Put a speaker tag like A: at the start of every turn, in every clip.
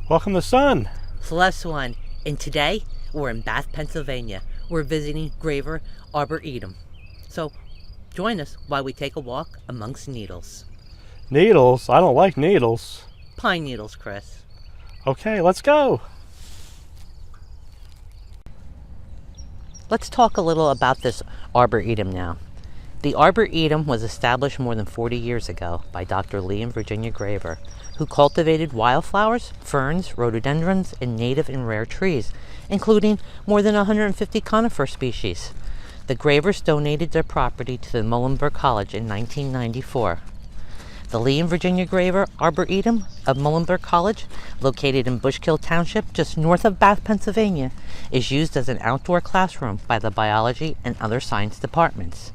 A: Welcome to Sun.
B: +1, and today we're in Bath, Pennsylvania. We're visiting Graver Arboretum. So join us while we take a walk amongst needles.
A: Needles? I don't like needles.
B: Pine needles, Chris.
A: Okay, let's go.
B: Let's talk a little about this Arboretum now. The Arboretum was established more than 40 years ago by Dr. Lee and Virginia Graver, who cultivated wildflowers, ferns, rhododendrons, and native and rare trees, including more than 150 conifer species. The Gravers donated their property to the Muhlenberg College in 1994. The Lee and Virginia Graver Arboretum of Muhlenberg College, located in Bushkill Township, just north of Bath, Pennsylvania, is used as an outdoor classroom by the biology and other science departments.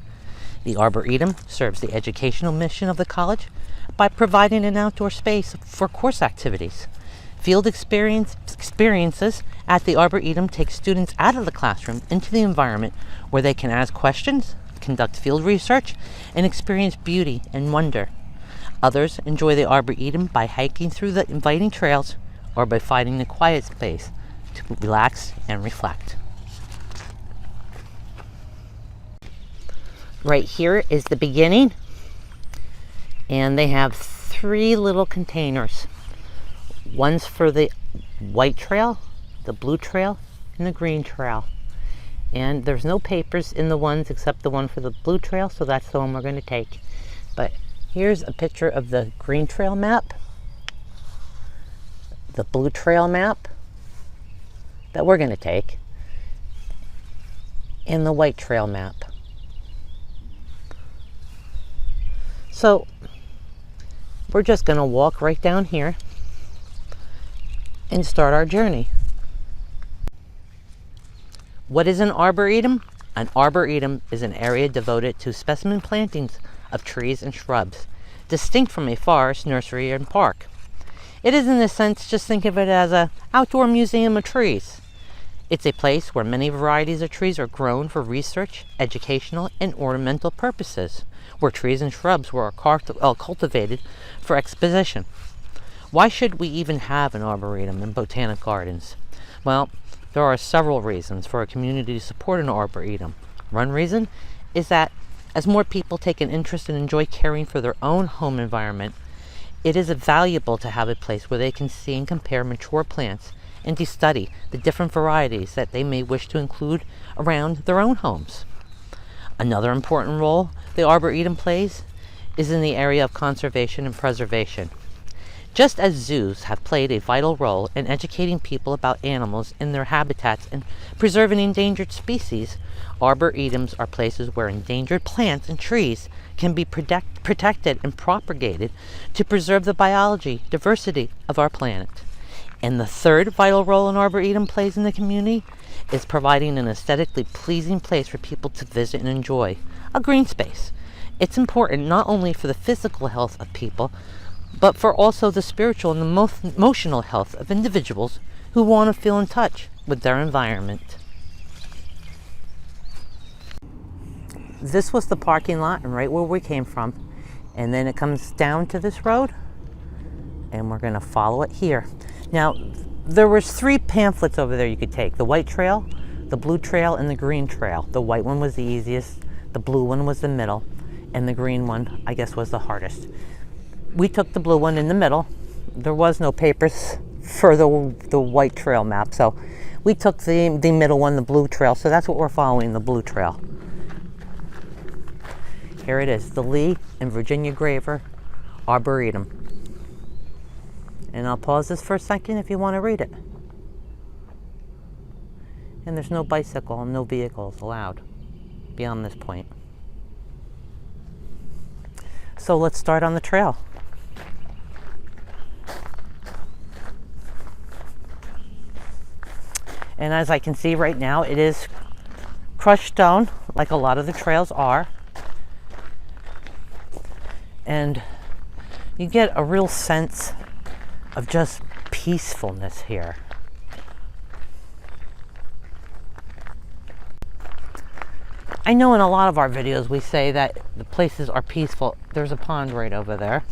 B: The Arboretum serves the educational mission of the college by providing an outdoor space for course activities. Field experiences at the Arboretum take students out of the classroom into the environment where they can ask questions, conduct field research, and experience beauty and wonder. Others enjoy the Arboretum by hiking through the inviting trails or by finding a quiet space to relax and reflect. Right here is the beginning, and they have 3 little containers. One's for the white trail, the blue trail, and the green trail. And there's no papers in the ones except the one for the blue trail, so that's the one we're going to take. But here's a picture of the green trail map, the blue trail map that we're going to take, and the white trail map. So we're just going to walk right down here and start our journey. What is an arboretum? An arboretum is an area devoted to specimen plantings of trees and shrubs, distinct from a forest, nursery, and park. It is, in a sense, just think of it as an outdoor museum of trees. It's a place where many varieties of trees are grown for research, educational, and ornamental purposes, where trees and shrubs were cultivated for exposition. Why should we even have an arboretum and botanic gardens? Well, there are several reasons for a community to support an arboretum. One reason is that as more people take an interest and enjoy caring for their own home environment, it is valuable to have a place where they can see and compare mature plants and to study the different varieties that they may wish to include around their own homes. Another important role the Arboretum plays is in the area of conservation and preservation. Just as zoos have played a vital role in educating people about animals in their habitats and preserving endangered species, arboretums are places where endangered plants and trees can be protected and propagated to preserve the biology diversity of our planet. And the third vital role an arboretum plays in the community is providing an aesthetically pleasing place for people to visit and enjoy, a green space. It's important not only for the physical health of people, but for also the spiritual and the emotional health of individuals who want to feel in touch with their environment. This was the parking lot, and right where we came from. And then it comes down to this road, and we're going to follow it here. Now, there was 3 pamphlets over there you could take. The white trail, the blue trail, and the green trail. The white one was the easiest, the blue one was the middle, and the green one, I guess, was the hardest. We took the blue one in the middle. There was no papers for the white trail map, so we took the middle one, the blue trail, so that's what we're following, the blue trail. Here it is, the Lee and Virginia Graver Arboretum. And I'll pause this for a second if you want to read it. And there's no bicycle and no vehicles allowed beyond this point. So let's start on the trail. And as I can see right now, it is crushed stone, like a lot of the trails are. And you get a real sense of just peacefulness here. I know in a lot of our videos we say that the places are peaceful. There's a pond right over there.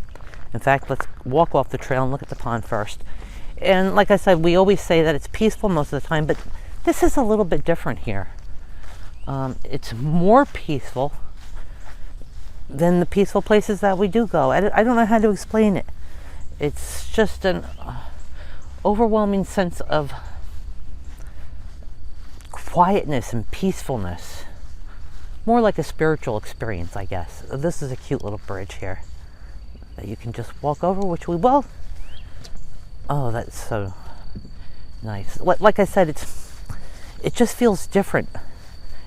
B: In fact, let's walk off the trail and look at the pond first. And like I said, we always say that it's peaceful most of the time, but this is a little bit different here. It's more peaceful than the peaceful places that we do go. I don't know how to explain it. It's just an overwhelming sense of quietness and peacefulness. More like a spiritual experience, I guess. This is a cute little bridge here that you can just walk over, which we will. Oh, that's so nice. Like I said, it just feels different.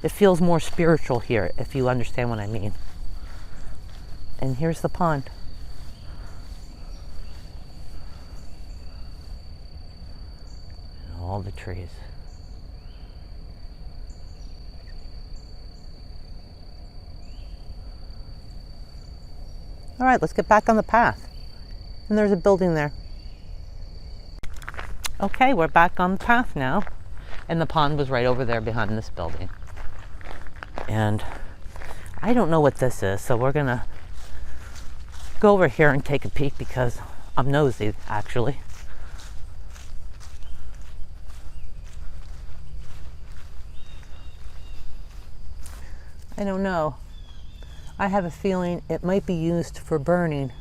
B: It feels more spiritual here, if you understand what I mean. And here's the pond. And all the trees. All right, let's get back on the path. And there's a building there. Okay, we're back on the path now. And the pond was right over there behind this building. And I don't know what this is, so we're gonna go over here and take a peek because I'm nosy, actually. I don't know. I have a feeling it might be used for burning.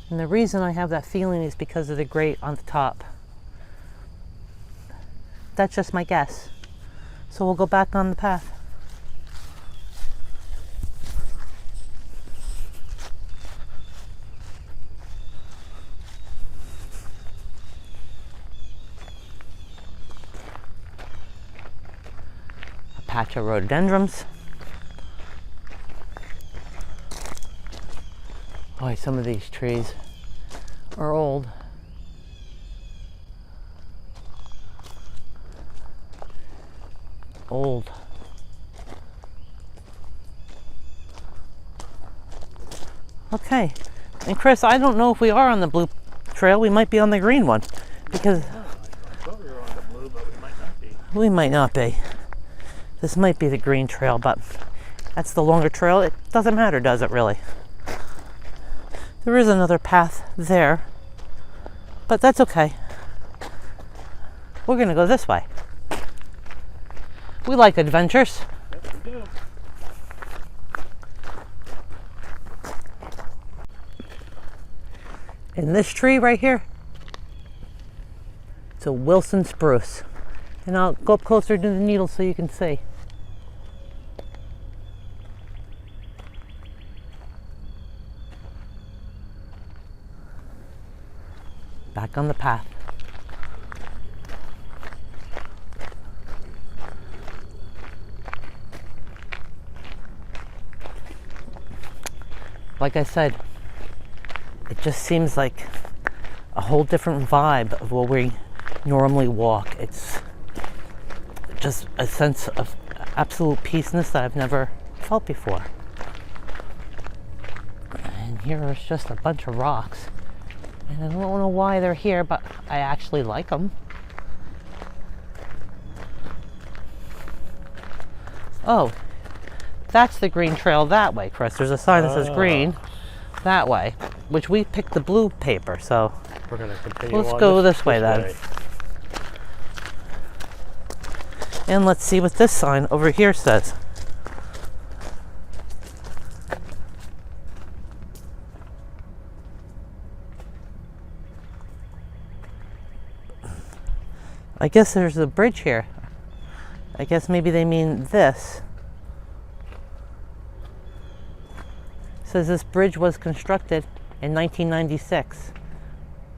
B: And the reason I have that feeling is because of the grate on the top. That's just my guess. So we'll go back on the path. A patch of rhododendrons. Boy, some of these trees are old. Old. Okay. And Chris, I don't know if we are on the blue trail. We might be on the green one. Because
A: I thought we were on the blue, but we might not be.
B: We might not be. This might be the green trail, but that's the longer trail. It doesn't matter, does it really? There is another path there, but that's okay. We're gonna go this way. We like adventures.
A: Yes, we do.
B: And this tree right here, it's a Wilson spruce. And I'll go up closer to the needle so you can see. Back on the path. Like I said, it just seems like a whole different vibe of where we normally walk. It's just a sense of absolute peaceness that I've never felt before. And here is just a bunch of rocks. And I don't know why they're here, but I actually like them. Oh, that's the green trail that way, Chris. There's a sign that says green that way, which we picked the blue paper, so
A: We're going to continue
B: let's
A: on
B: go this way then.
A: way.
B: And let's see what this sign over here says. I guess there's a bridge here. I guess maybe they mean this. It says this bridge was constructed in 1996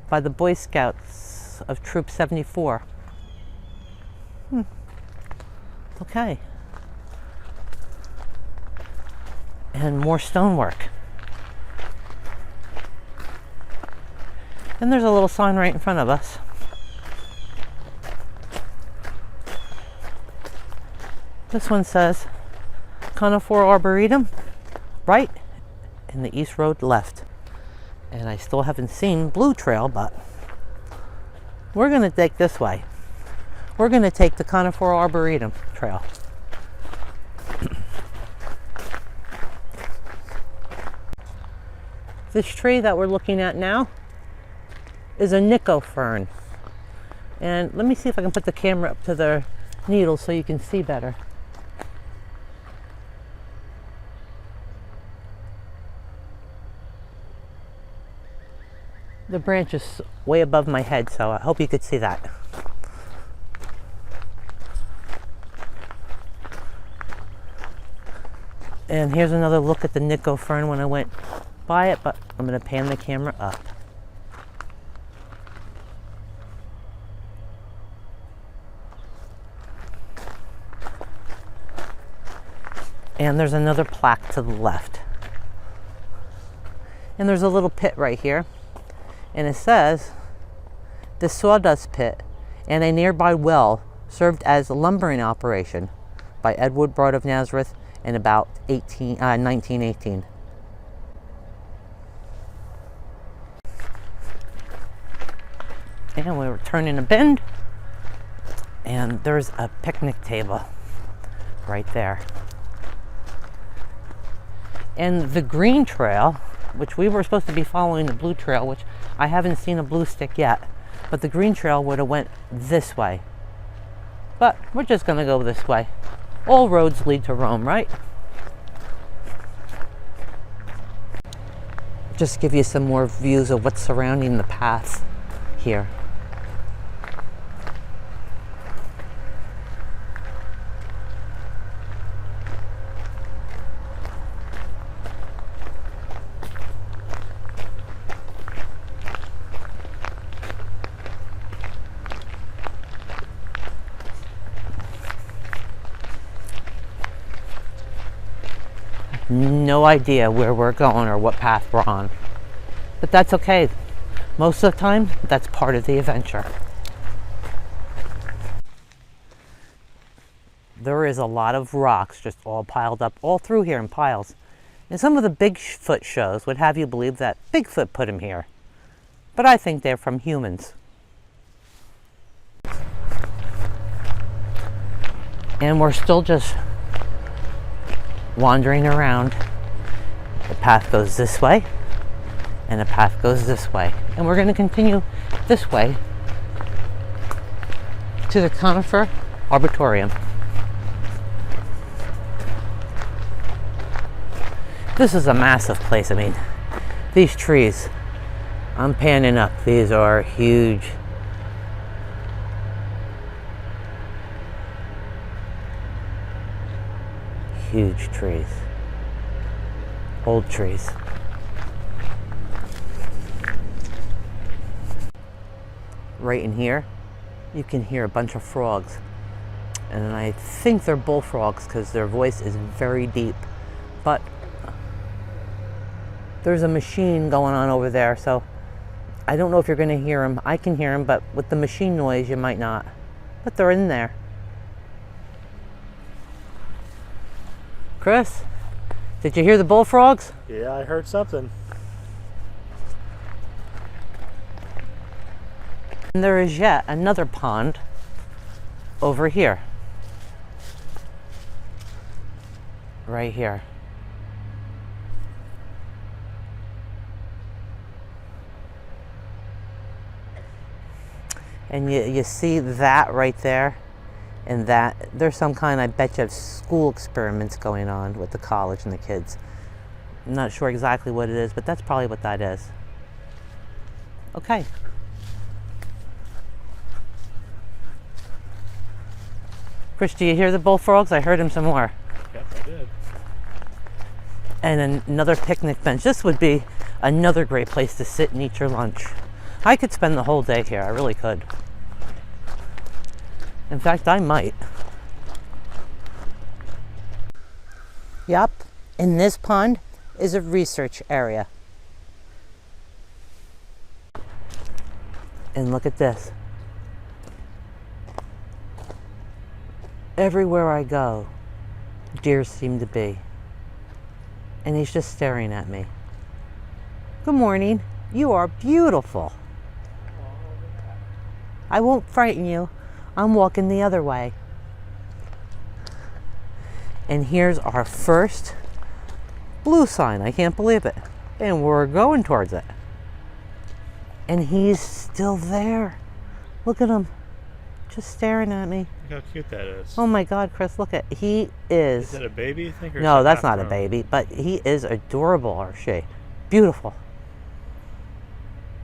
B: by the Boy Scouts of Troop 74. Okay. And more stonework. And there's a little sign right in front of us. This one says Conifer Arboretum, right, and the East Road left. And I still haven't seen Blue Trail, but we're going to take this way. We're going to take the Conifer Arboretum trail. This tree that we're looking at now is a Nico fern. And let me see if I can put the camera up to the needles so you can see better. The branch is way above my head, so I hope you could see that. And here's another look at the Nico fern when I went by it, but I'm going to pan the camera up. And there's another plaque to the left. And there's a little pit right here. And it says, the sawdust pit and a nearby well served as a lumbering operation by Edward Broad of Nazareth in about 1918. And we were turning a bend, and there's a picnic table right there. And the green trail, which we were supposed to be following the blue trail, which I haven't seen a blue stick yet, but the green trail would have went this way. But we're just going to go this way. All roads lead to Rome, right? Just give you some more views of what's surrounding the path here. No idea where we're going or what path we're on, but that's okay. Most of the time, that's part of the adventure. There is a lot of rocks just all piled up all through here in piles, and some of the Bigfoot shows would have you believe that Bigfoot put them here, but I think they're from humans. And we're still just wandering around. The path goes this way, and the path goes this way. And we're going to continue this way to the Conifer Arboretum. This is a massive place. I mean, these trees, I'm panning up, these are huge. Huge trees, old trees. Right in here, you can hear a bunch of frogs. And I think they're bullfrogs because their voice is very deep. But there's a machine going on over there, so I don't know if you're going to hear them. I can hear them, but with the machine noise, you might not. But they're in there. Chris, did you hear the bullfrogs?
A: Yeah, I heard something.
B: And there is yet another pond over here. Right here. And you see that right there? And that there's some kind, I bet you, of school experiments going on with the college and the kids. I'm not sure exactly what it is, but that's probably what that is. Okay. Chris, do you hear the bullfrogs? I heard him some more.
A: Yep, I did.
B: And another picnic bench. This would be another great place to sit and eat your lunch. I could spend the whole day here. I really could. In fact, I might. Yep, in this pond is a research area. And look at this. Everywhere I go, deer seem to be. And he's just staring at me. Good morning. You are beautiful. I won't frighten you. I'm walking the other way. And here's our first blue sign. I can't believe it. And we're going towards it. And he's still there. Look at him. just staring at me.
A: Look how cute that is.
B: Oh my God, Chris, look at, he is.
A: Is that a baby, you think? Or
B: No,
A: is
B: that's
A: that
B: not a baby, but he is adorable, or she. Beautiful.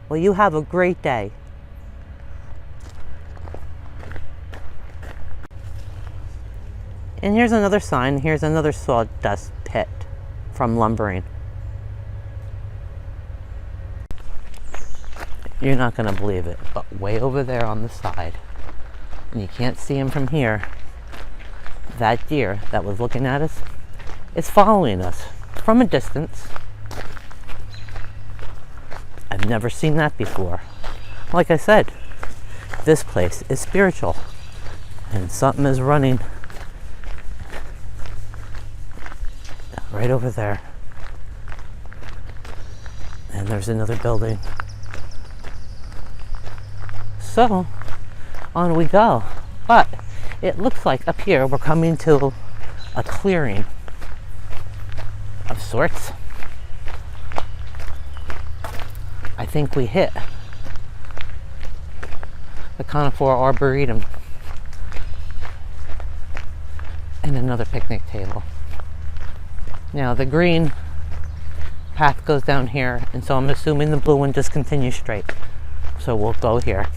B: Well, you have a great day. And here's another sign. Here's another sawdust pit from lumbering. You're not going to believe it, but way over there on the side, and you can't see him from here, that deer that was looking at us is following us from a distance. I've never seen that before. Like I said, this place is spiritual, and something is running right over there. And there's another building. So, on we go. But it looks like up here we're coming to a clearing of sorts. I think we hit the conifer arboretum and another picnic table. Now the green path goes down here, and so I'm assuming the blue one just continues straight. So we'll go here.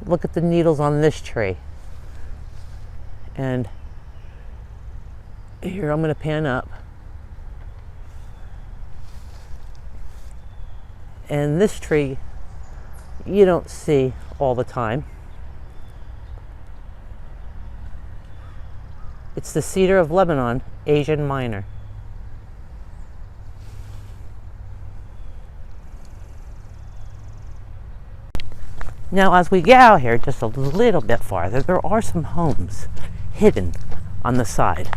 B: Look at the needles on this tree. And here I'm going to pan up. And this tree you don't see all the time. It's the cedar of Lebanon, Asian minor. Now, as we get out here just a little bit farther, there are some homes hidden on the side.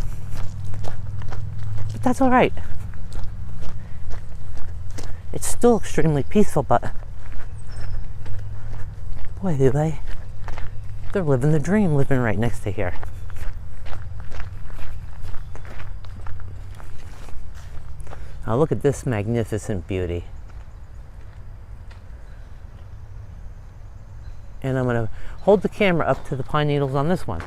B: But that's all right. It's still extremely peaceful, but boy, they're living the dream, living right next to here. Now look at this magnificent beauty. And I'm going to hold the camera up to the pine needles on this one.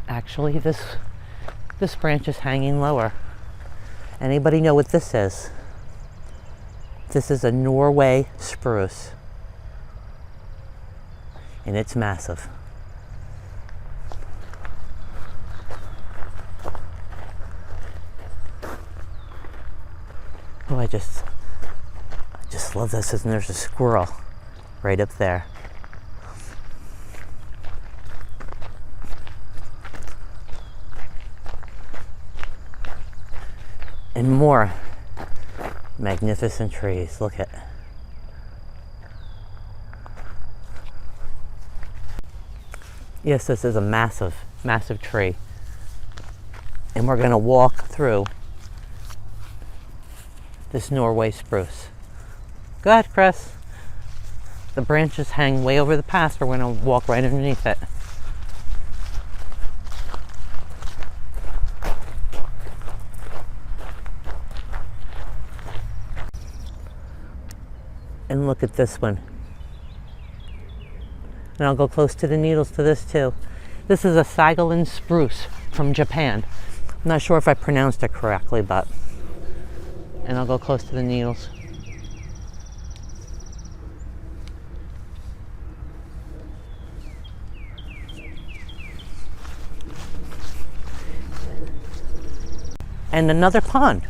B: Actually, this branch is hanging lower. Anybody know what this is? This is a Norway spruce. And it's massive. Oh, I just love this, and there's a squirrel right up there. And more magnificent trees. Look at. Yes, this is a massive, massive tree. And we're going to walk through this Norway spruce. Go ahead, Chris. The branches hang way over the path. We're going to walk right underneath it. And look at this one. And I'll go close to the needles to this too. This is a Saigalin spruce from Japan. I'm not sure if I pronounced it correctly, but. And I'll go close to the needles. And another pond.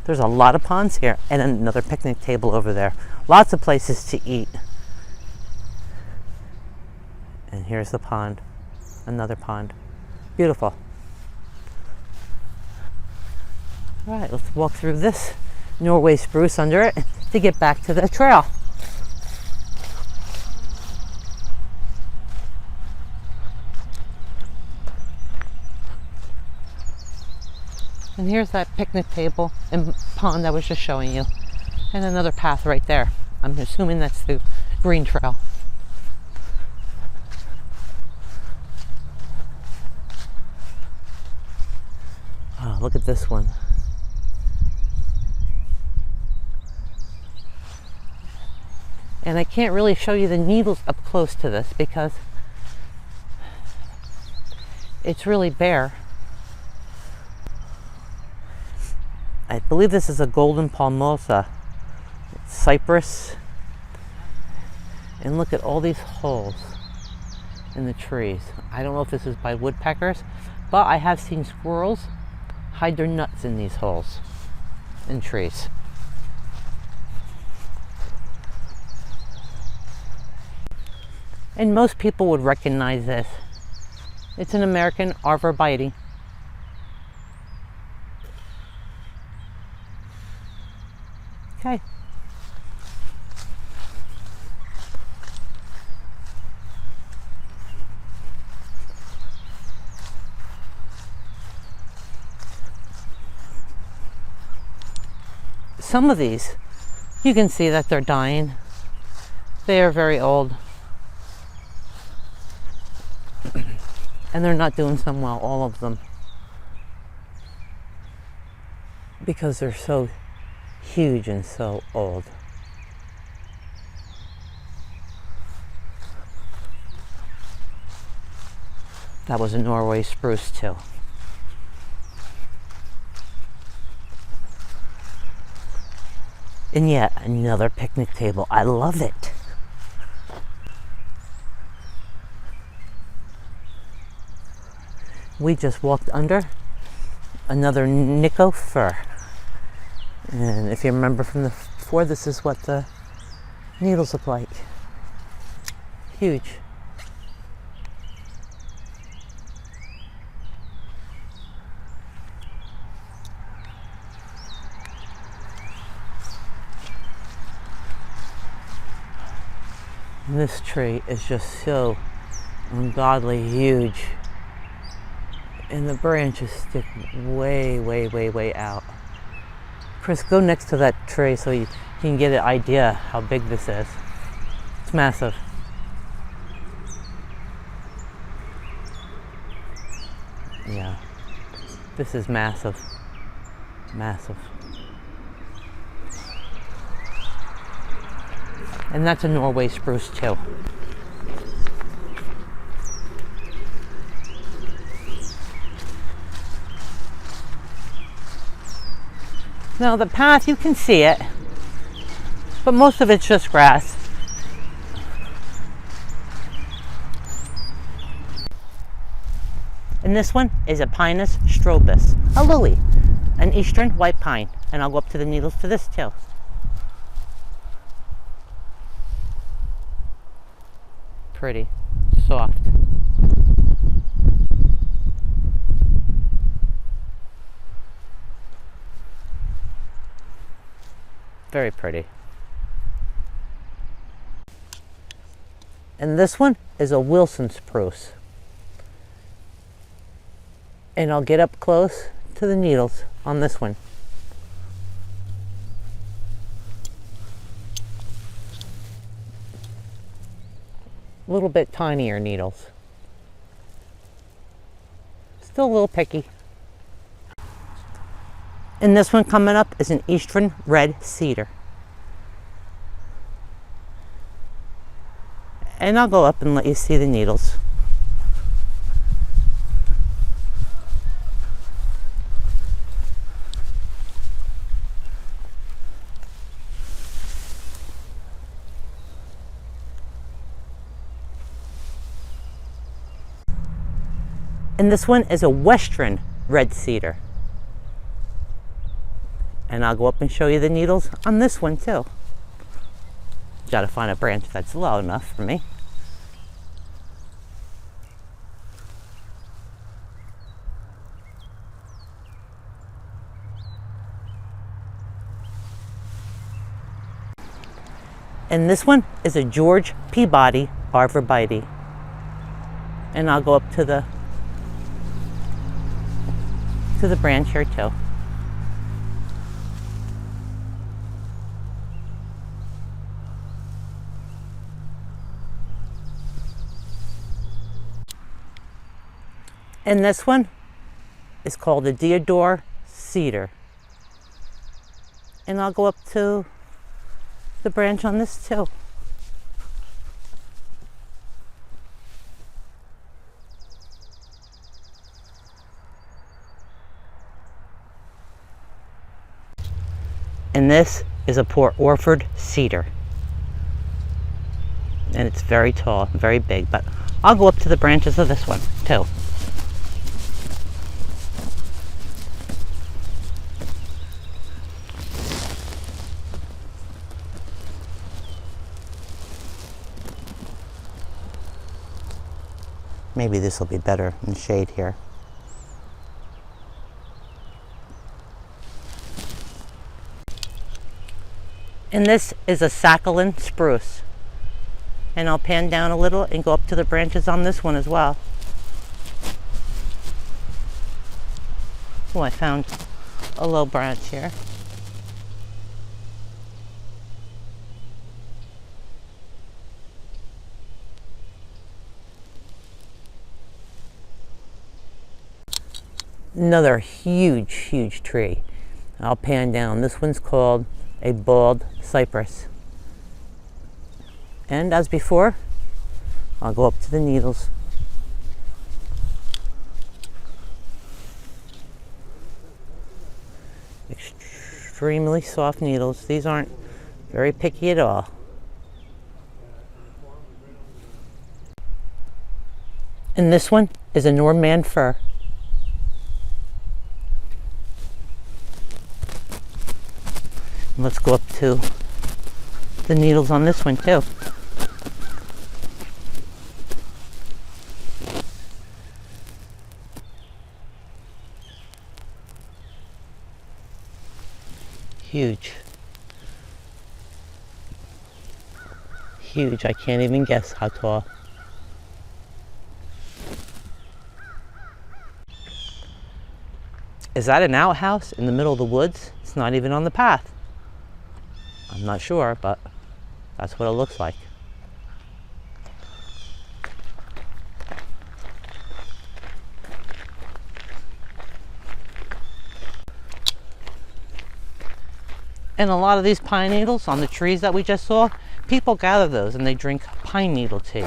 B: There's a lot of ponds here, and another picnic table over there. Lots of places to eat. And here's the pond. Another pond. Beautiful. All right, let's walk through this Norway spruce under it to get back to the trail. And here's that picnic table and pond I was just showing you. And another path right there. I'm assuming that's the green trail. Oh, look at this one. And I can't really show you the needles up close to this because it's really bare. I believe this is a golden palmosa cypress. And look at all these holes in the trees. I don't know if this is by woodpeckers, but I have seen squirrels hide their nuts in these holes in trees. And most people would recognize this. It's an American arborvitae. Okay. Some of these, you can see that they're dying. They are very old. And they're not doing so well, all of them. Because they're so huge and so old. That was a Norway spruce too. And yet another picnic table. I love it. We just walked under another Nico fir. And if you remember from before, this is what the needles look like. Huge. And this tree is just so ungodly huge. And the branches stick way, way, way, way out. Chris, go next to that tree so you can get an idea how big this is. It's massive. Yeah, this is massive. Massive. And that's a Norway spruce too. Now the path, you can see it, but most of it's just grass. And this one is a Pinus strobus, a lily, an eastern white pine. And I'll go up to the needles for this too. Pretty, soft. Very pretty. And this one is a Wilson spruce. And I'll get up close to the needles on this one. A little bit tinier needles. Still a little picky. And this one coming up is an eastern red cedar. And I'll go up and let you see the needles. And this one is a western red cedar. And I'll go up and show you the needles on this one too. Gotta find a branch that's low enough for me. And this one is a George Peabody arborvitae. And I'll go up to the branch here too. And this one is called a deodar cedar. And I'll go up to the branch on this too. And this is a Port Orford cedar. And it's very tall, very big, but I'll go up to the branches of this one too. Maybe this will be better in shade here. And this is a Sakhalin spruce. And I'll pan down a little and go up to the branches on this one as well. Oh, I found a low branch here. Another huge tree. I'll pan down. This one's called a bald cypress. And as before, I'll go up to the needles. Extremely soft needles. These aren't very picky at all. And this one is a Norman fir. Let's go up to the needles on this one too. Huge. Huge. I can't even guess how tall. Is that an outhouse in the middle of the woods? It's not even on the path. I'm not sure, but that's what it looks like. And a lot of these pine needles on the trees that we just saw, people gather those and they drink pine needle tea.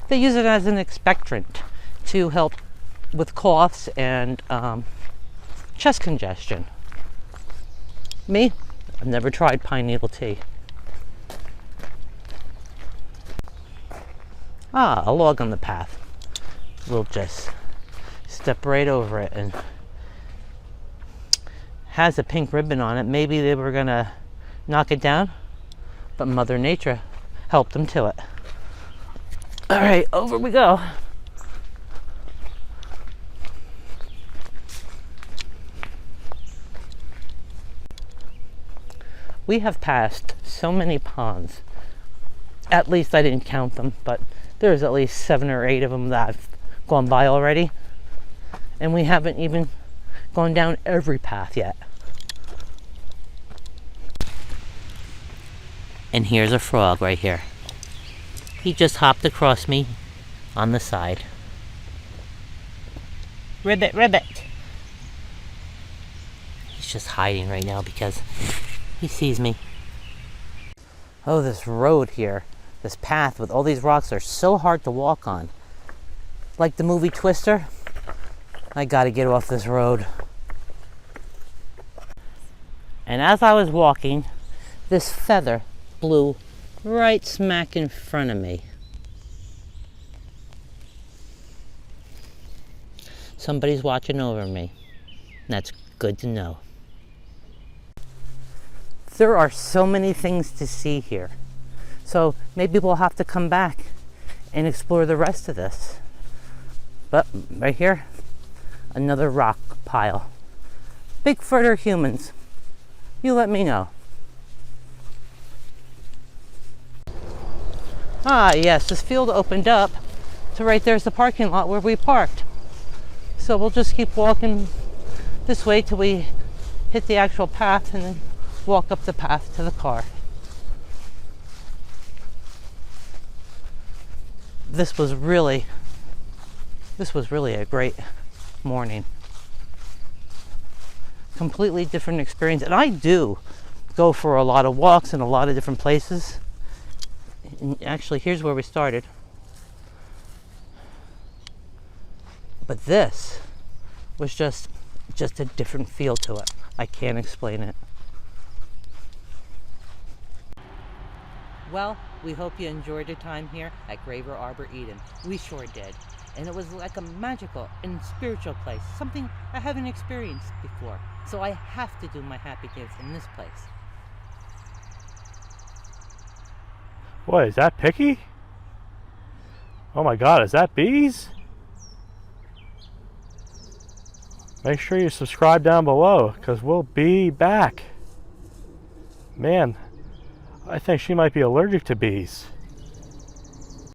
B: They use it as an expectorant to help with coughs and chest congestion. Me, I've never tried pine needle tea. Ah, a log on the path. We'll just step right over it, and has a pink ribbon on it. Maybe they were gonna knock it down, but Mother Nature helped them to it. All right, over we go. We have passed so many ponds. At least I didn't count them, but there's at least 7 or 8 of them that I've gone by already. And we haven't even gone down every path yet. And here's a frog right here. He just hopped across me on the side. Ribbit, ribbit. He's just hiding right now because he sees me. Oh, this road here, this path with all these rocks are so hard to walk on. Like the movie Twister, I gotta get off this road. And as I was walking, this feather blew right smack in front of me. Somebody's watching over me. That's good to know. There are so many things to see here. So maybe we'll have to come back and explore the rest of this. But right here, another rock pile. Bigfoot or humans? You let me know. Ah, yes, this field opened up to right there's the parking lot where we parked. So we'll just keep walking this way till we hit the actual path and then walk up the path to the car. This was really a great morning. Completely different experience. And I do go for a lot of walks in a lot of different places. And actually, here's where we started. But this was just a different feel to it. I can't explain it. Well, we hope you enjoyed your time here at Graver Arboretum. We sure did. And it was like a magical and spiritual place, something I haven't experienced before. So I have to do my happy dance in this place.
A: What, is that Picky? Oh my god, is that bees? Make sure you subscribe down below, because we'll be back. Man, I think she might be allergic to bees.